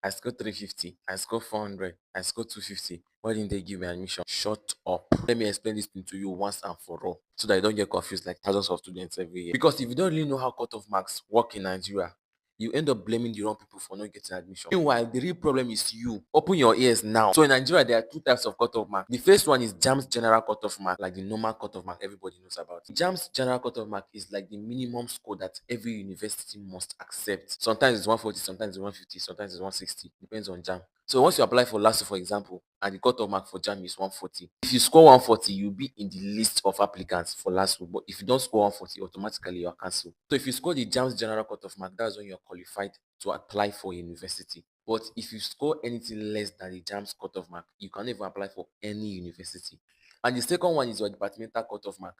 I scored 350, I scored 400, I scored 250. Why didn't they give me admission? Shut up. Let me explain this thing to you once and for all so that you don't get confused like thousands of students every year. Because if you don't really know how cutoff marks work in Nigeria, you end up blaming the wrong people for not getting admission. Meanwhile, the real problem is you. Open your ears now. So in Nigeria, there are two types of cutoff mark. The first one is JAMB's general cutoff mark, like the normal cutoff mark everybody knows about. JAMB's general cutoff mark is like the minimum score that every university must accept. Sometimes it's 140, sometimes it's 150, sometimes it's 160. Depends on JAMB. So once you apply for LASU, for example, and the cutoff mark for JAMB is 140, if you score 140, you'll be in the list of applicants for LASU. But if you don't score 140, automatically you are cancelled. So if you score the JAMB's general cutoff mark, that's when you're qualified to apply for a university. But if you score anything less than the JAMB's cutoff mark, you can't even apply for any university. And the second one is your departmental cutoff mark.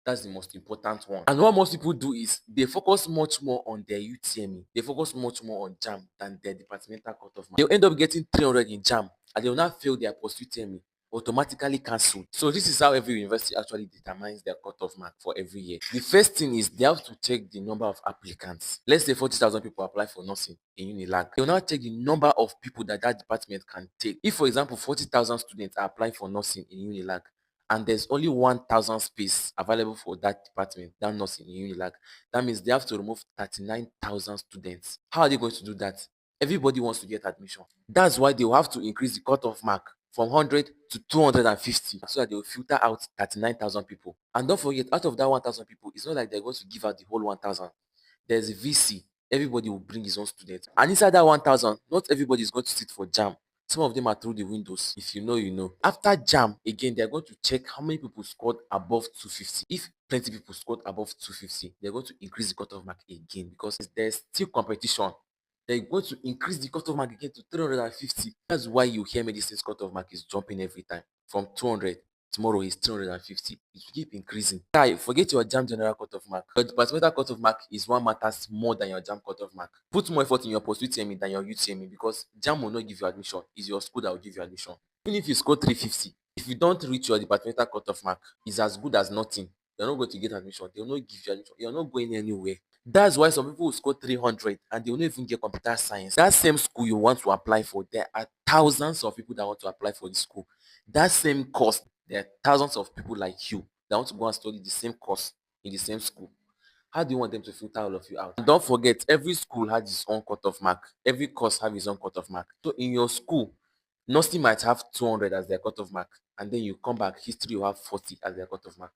That's the most important one. And what most people do is they focus much more on their UTME. They focus much more on JAMB than their departmental cutoff mark. They'll end up getting 300 in JAMB and they will not fail their post UTME, automatically cancelled. So this is how every university actually determines their cutoff mark for every year. The first thing is they have to check the number of applicants. Let's say 40,000 people apply for nursing in Unilag. They will now check the number of people that that department can take. If, for example, 40,000 students are applying for nursing in Unilag, and there's only 1,000 space available for that department, that nursing in Unilag, that means they have to remove 39,000 students. How are they going to do that? Everybody wants to get admission. That's why they will have to increase the cutoff mark from 100 to 250 so that they will filter out 39,000 people. And don't forget, out of that 1,000 people, it's not like they're going to give out the whole 1,000. There's a VC. Everybody will bring his own students. And inside that 1,000, not everybody is going to sit for JAM. Some of them are through the windows. If you know, you know. After JAM, again, they're going to check how many people scored above 250. If plenty people scored above 250, they're going to increase the cutoff mark again because there's still competition. They're going to increase the cutoff mark again to 350. That's why you hear medicine's cutoff mark is jumping every time from 200. Tomorrow is 350. It will keep increasing. Guy, forget your JAM general cutoff mark. Your departmental cutoff mark is what matters more than your JAM cutoff mark. Put more effort in your post UTME than your UTME because JAM will not give you admission. It's your school that will give you admission. Even if you score 350, if you don't reach your departmental cutoff mark, it's as good as nothing. You're not going to get admission. They will not give you admission. You're not going anywhere. That's why some people will score 300 and they will not even get computer science. That same school you want to apply for, there are thousands of people that want to apply for the school. That same course, there are thousands of people like you that want to go and study the same course in the same school. How do you want them to filter all of you out? And don't forget, every school has its own cutoff mark. Every course has its own cutoff mark. So in your school, nursing might have 200 as their cutoff mark, and then you come back, history will have 40 as their cutoff mark.